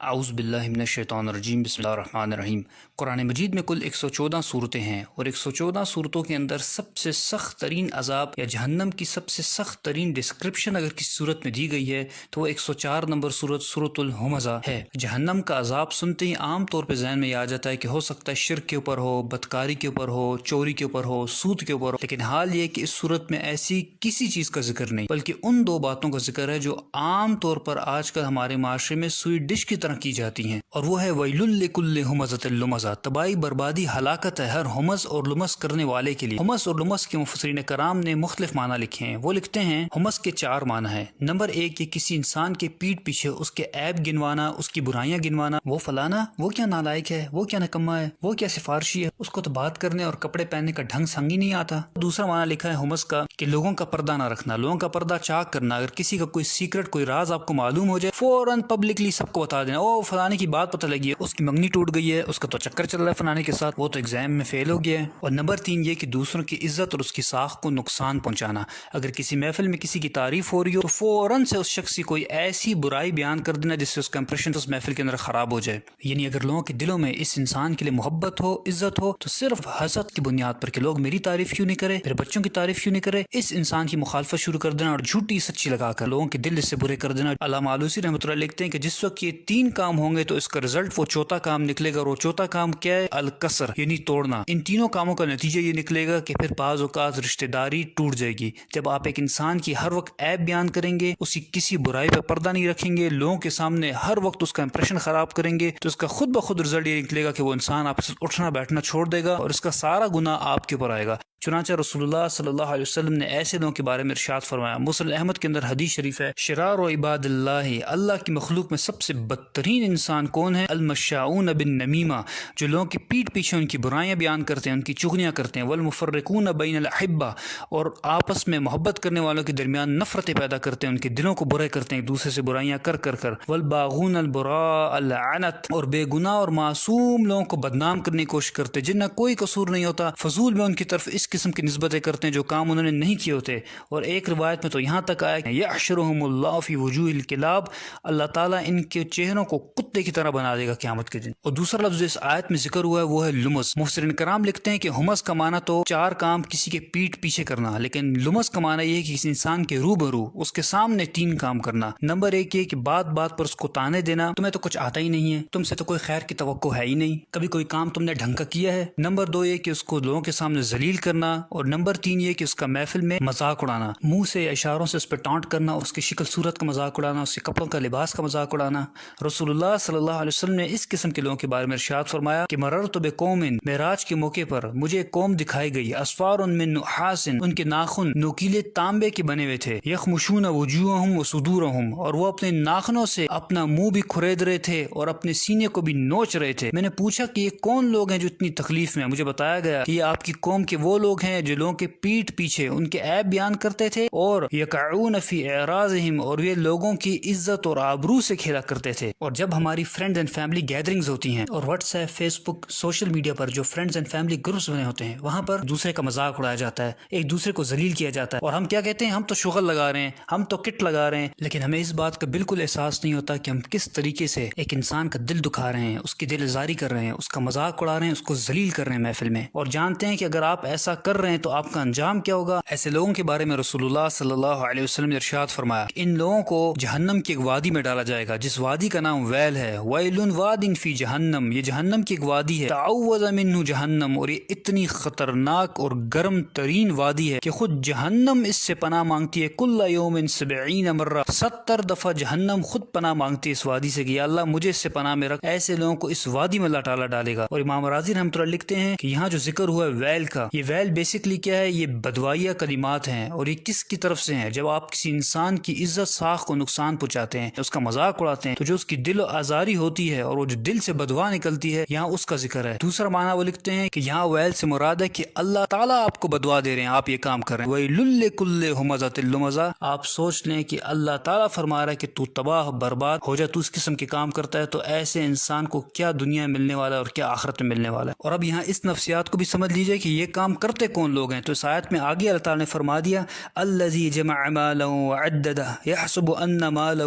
اعوذ باللہ من الشیطان الرجیم بسم اللہ الرحمن الرحیم۔ قرآن مجید میں کل 114 صورتیں ہیں اور 114 صورتوں کے اندر سب سے سخت ترین عذاب یا جہنم کی سب سے سخت ترین ڈسکرپشن اگر کسی صورت میں دی گئی ہے تو وہ 104 نمبر صورت سورۃ الہمزہ ہے۔ جہنم کا عذاب سنتے ہی عام طور پہ ذہن میں یہ آ جاتا ہے کہ ہو سکتا ہے شرک کے اوپر ہو، بدکاری کے اوپر ہو، چوری کے اوپر ہو، سود کے اوپر ہو، لیکن حال یہ کہ اس صورت میں ایسی کسی چیز کا ذکر نہیں بلکہ ان دو باتوں کا ذکر ہے جو عام طور پر آج کل ہمارے معاشرے میں سوئی ڈش کی طرح کی جاتی ہیں، اور وہ ہے ویل لکل ہمزۃ لمزہ، تباہی بربادی ہلاکت ہے ہر ہمز اور لمز کرنے والے کے لیے۔ ہمز اور لمز کے مفسرین کرام نے مختلف معنی لکھے ہیں۔ وہ لکھتے ہیں ہمز کے 4 معنی ہیں۔ نمبر 1، یہ کسی انسان کے پیٹھ پیچھے اس کے عیب گنوانا، اس کی برائیاں گنوانا، وہ فلانا وہ کیا نالائق ہے، وہ کیا نکما ہے، وہ کیا سفارشی ہے، اس کو تو بات کرنے اور کپڑے پہننے کا ڈھنگ سنگ ہی نہیں آتا۔ دوسرا معنی لکھا ہے ہمز کا کہ لوگوں کا پردہ نہ رکھنا، لوگوں کا پردہ چاک کرنا۔ اگر کسی کا کوئی سیکرٹ، کوئی راز آپ کو معلوم ہو جائے، فوراً پبلکلی سب کو بتا دینا، او فلانے کی بات پتہ لگی ہے، اس کی منگنی ٹوٹ گئی ہے، اس کا تو چکر چل رہا ہے فلانے کے ساتھ، وہ تو ایگزام میں فیل ہو گیا ہے۔ اور نمبر 3 یہ کہ دوسروں کی عزت اور اس کی ساخت کو نقصان پہنچانا۔ اگر کسی محفل میں کسی کی تعریف ہو رہی ہو تو فوراً سے اس شخص کی کوئی ایسی برائی بیان کر دینا جس سے اس کا امپریشن اس محفل کے اندر خراب ہو جائے۔ یعنی اگر لوگوں کے دلوں میں اس انسان کے لیے محبت ہو، عزت ہو، تو صرف حسد کی بنیاد پر کہ لوگ میری تعریف کیوں نہیں کرے، میرے بچوں کی تعریف کیوں نہیں کرے، اس انسان کی مخالفت شروع کر دینا اور جھوٹی سچی لگا کر لوگوں کے دل اس سے برے کر دینا۔ علامہ آلوسی رحمۃ اللہ لکھتے ہیں کہ جس وقت یہ 3 کام ہوں گے تو اس کا رزلٹ وہ چوتھا کام نکلے گا، اور وہ چوتھا کام کیا ہے؟ الکسر، یعنی توڑنا۔ ان تینوں کاموں کا نتیجہ یہ نکلے گا کہ پھر بعض اوقات رشتہ داری ٹوٹ جائے گی۔ جب آپ ایک انسان کی ہر وقت عیب بیان کریں گے، اس کی کسی برائی پہ پردہ نہیں رکھیں گے، لوگوں کے سامنے ہر وقت اس کا امپریشن خراب کریں گے، تو اس کا خود بخود رزلٹ یہ نکلے گا کہ وہ انسان آپ سے اٹھنا بیٹھنا چھوڑ دے گا اور اس کا سارا گناہ آپ کے اوپر آئے گا۔ چنانچہ رسول اللہ صلی اللہ علیہ وسلم نے ایسے لوگوں کے بارے میں ارشاد فرمایا، مسلم احمد کے اندر حدیث شریف ہے، شرار و عباد اللہ، اللہ کی مخلوق میں سب سے بدترین انسان کون ہے؟ المشاؤون بالنمیمہ، جو لوگوں کی پیٹھ پیچھے ان کی برائیاں بیان کرتے ہیں، ان کی چغلیاں کرتے ہیں، والمفرقون بین الاحبہ، اور آپس میں محبت کرنے والوں کے درمیان نفرتیں پیدا کرتے ہیں، ان کے دلوں کو برے کرتے ہیں ایک دوسرے سے برائیاں کر کر کر، والباغون البراء اللعنت، اور بے گناہ اور معصوم لوگوں کو بدنام کرنے کی کوشش کرتے جن کا کوئی قصور نہیں ہوتا، فضول میں ان کی طرف اس قسم کی نسبتیں کرتے ہیں جو کام انہوں نے نہیں کیے ہوتے۔ اور ایک روایت میں تو یہاں تک آیا کہ یحشرہم اللہ فی وجوہ الکلاب، اللہ تعالیٰ ان کے چہروں کو کتے کی طرح بنا دے گا قیامت کے دن۔ اور دوسرا لفظ اس آیت میں ذکر ہوا ہے وہ ہے لمز۔ مفسرین کرام لکھتے ہیں کہ ہمز کا معنی تو 4 کام کسی کے پیٹھ پیچھے کرنا، لیکن لمز کا معنی یہ ہے کہ کسی انسان کے روبرو اس کے سامنے 3 کام کرنا۔ نمبر 1 یہ کہ بات بات پر اس کو تانے دینا، تمہیں تو کچھ آتا ہی نہیں ہے، تم سے تو کوئی خیر کی توقع ہے ہی نہیں، کبھی کوئی کام تم نے ڈھنگ کا کیا ہے۔ نمبر 2 یہ کہ اس کو لوگوں کے سامنے ذلیل کرنا، اور نمبر 3 یہ کہ اس کا محفل میں مذاق اڑانا، منہ سے یا اشاروں سے اس پہ ٹانٹ کرنا، اس کی شکل صورت کا مذاق اڑانا، اس کے کپڑوں کا لباس کا مذاق اڑانا۔ رسول اللہ صلی اللہ علیہ وسلم نے اس قسم کے لوگوں کے بارے میں ارشاد فرمایا کہ مررت بقوم، معراج کے موقع پر مجھے ایک قوم دکھائی گئی، اسفار من نحاس، ان کے ناخن نوکیلے تانبے کے بنے ہوئے تھے، یخمشون وجوہہم وصدورہم، اور وہ اپنے ناخنوں سے اپنا منہ بھی کھرید رہے تھے اور اپنے سینے کو بھی نوچ رہے تھے۔ میں نے پوچھا کہ یہ کون لوگ ہیں جو اتنی تکلیف میں ہیں؟ مجھے بتایا گیا کہ یہ آپ کی قوم کے وہ لوگ ہیں جو لوگوں کے پیٹھ پیچھے ان کے عیب بیان کرتے تھے، اور یقعون فی اعراضہم، اور یہ لوگوں کی عزت اور آبرو سے کھیلا کرتے تھے۔ اور جب ہماری فرینڈز اینڈ فیملی گیدرنگز ہوتی ہیں، اور واٹس ایپ، فیس بک، سوشل میڈیا پر جو فرینڈز اینڈ فیملی گروپس بنے ہوتے ہیں، وہاں پر دوسرے کا مذاق اڑایا جاتا ہے، ایک دوسرے کو ذلیل کیا جاتا ہے، اور ہم کیا کہتے ہیں؟ ہم تو شغل لگا رہے ہیں، ہم تو کٹ لگا رہے ہیں، لیکن ہمیں اس بات کا بالکل احساس نہیں ہوتا کہ ہم کس طریقے سے ایک انسان کا دل دکھا رہے ہیں، اس کی دل آزاری کر رہے ہیں، اس کا مذاق اڑا رہے ہیں، اس کو ذلیل کر رہے ہیں محفل میں، اور جانتے ہیں کہ اگر آپ ایسا کر رہے ہیں تو آپ کا انجام کیا ہوگا۔ ایسے لوگوں کے بارے میں رسول اللہ صلی اللہ علیہ وسلم نے ارشاد فرمایا کہ ان لوگوں کو جہنم کی ایک وادی میں ڈالا جائے گا جس وادی کا نام ویل ہے، ویل واد فی جہنم، یہ جہنم کی ایک وادی ہے، تعوذ منہ جہنم، اور یہ اتنی خطرناک اور گرم ترین وادی ہے کہ خود جہنم اس سے پناہ مانگتی ہے، کل یوم 70 مرہ، 70 دفعہ جہنم خود پناہ مانگتی ہے اس وادی سے کہ یا اللہ مجھے اس سے پناہ میں رکھ۔ ایسے لوگوں کو اس وادی میں اللہ تعالیٰ ڈالے گا۔ اور امام راضی رحمۃ اللہ لکھتے ہیں کہ یہاں جو ذکر ہوا ہے ویل کا، یہ ویل بیسکلی کیا ہے؟ یہ بدوائیہ کلمات ہیں، اور یہ کس کی طرف سے ہیں؟ جب آپ کسی انسان کی عزت ساخ کو نقصان پہنچاتے ہیں، اس کا مذاق اڑاتے ہیں، تو جو اس کی دل و آزاری ہوتی ہے اور وہ جو دل سے بدوا نکلتی ہے، یہاں اس کا ذکر ہے۔ دوسرا معنی وہ لکھتے ہیں کہ یہاں ویل سے مراد ہے کہ اللہ تعالیٰ آپ کو بدوا دے رہے ہیں، آپ یہ کام کر رہے ہیں، ویل لکل ہمزۃ لمزہ، آپ سوچ لیں کہ اللہ تعالیٰ فرما رہا ہے کہ تو تباہ برباد ہو جائے، تو اس قسم کے کام کرتا ہے، تو ایسے انسان کو کیا دنیا میں ملنے والا ہے اور کیا آخرت میں ملنے والا ہے۔ اور اب یہاں اس نفسیات کو بھی سمجھ لیجئے کہ یہ کام کر کرتے کون لوگ ہیں؟ تو اس آیت میں آگے اللہ تعالیٰ نے فرما دیا الذی جمع مالا وعددہ یحسب ان مالہ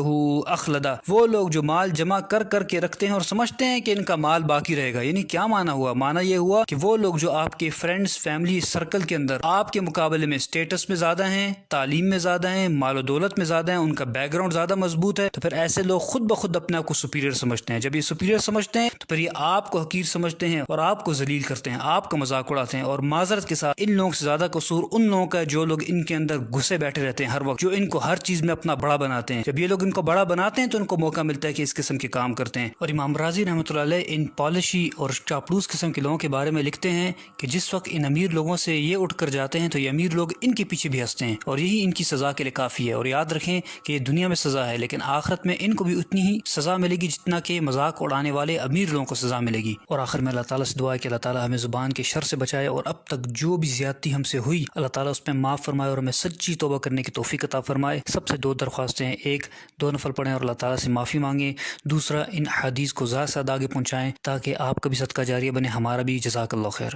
اخلدہ، وہ لوگ جو مال جمع کر کر کے رکھتے ہیں اور سمجھتے ہیں کہ ان کا مال باقی رہے گا۔ یعنی کیا معنی ہوا؟ معنی یہ ہوا کہ وہ لوگ جو آپ کے فرینڈز فیملی سرکل کے اندر آپ کے مقابلے میں اسٹیٹس میں زیادہ ہیں، تعلیم میں زیادہ ہیں، مال و دولت میں زیادہ ہیں، ان کا بیک گراؤنڈ زیادہ مضبوط ہے، تو پھر ایسے لوگ خود بخود اپنے آپ کو سپیریئر سمجھتے ہیں۔ جب یہ سپیریئر سمجھتے ہیں تو پھر یہ آپ کو حقیر سمجھتے ہیں اور آپ کو ذلیل کرتے ہیں، آپ کا مذاق اڑاتے ہیں۔ اور معذرت کے ساتھ ان لوگوں سے زیادہ قصور ان لوگوں کا ہے جو لوگ ان کے اندر گھسے بیٹھے رہتے ہیں ہر وقت، جو ان کو ہر چیز میں اپنا بڑا بناتے ہیں۔ جب یہ لوگ ان کو بڑا بناتے ہیں تو ان کو موقع ملتا ہے کہ اس قسم کے کام کرتے ہیں۔ اور امام رازی رحمۃ اللہ علیہ ان پالشی اور چاپلوس قسم کے لوگوں کے بارے میں لکھتے ہیں کہ جس وقت ان امیر لوگوں سے یہ اٹھ کر جاتے ہیں تو یہ امیر لوگ ان کے پیچھے بھی ہنستے ہیں، اور یہی ان کی سزا کے لیے کافی ہے۔ اور یاد رکھیں کہ یہ دنیا میں سزا ہے، لیکن آخرت میں ان کو بھی اتنی ہی سزا ملے گی جتنا کہ مذاق اڑانے والے امیر لوگوں کو سزا ملے گی۔ اور آخر میں اللہ تعالیٰ سے دعا ہے کہ اللہ تعالیٰ ہمیں زبان کے شر سے بچائے، اور اب تک جو بھی زیادتی ہم سے ہوئی اللہ تعالیٰ اس میں معاف فرمائے اور ہمیں سچی توبہ کرنے کی توفیق عطا فرمائے۔ سب سے دو درخواستیں ہیں، ایک دو نفل پڑھیں اور اللہ تعالیٰ سے معافی مانگیں، دوسرا ان حدیث کو زیادہ سے زیادہ آگے پہنچائیں تاکہ آپ کا بھی صدقہ جاریہ بنے، ہمارا بھی۔ جزاک اللہ خیر۔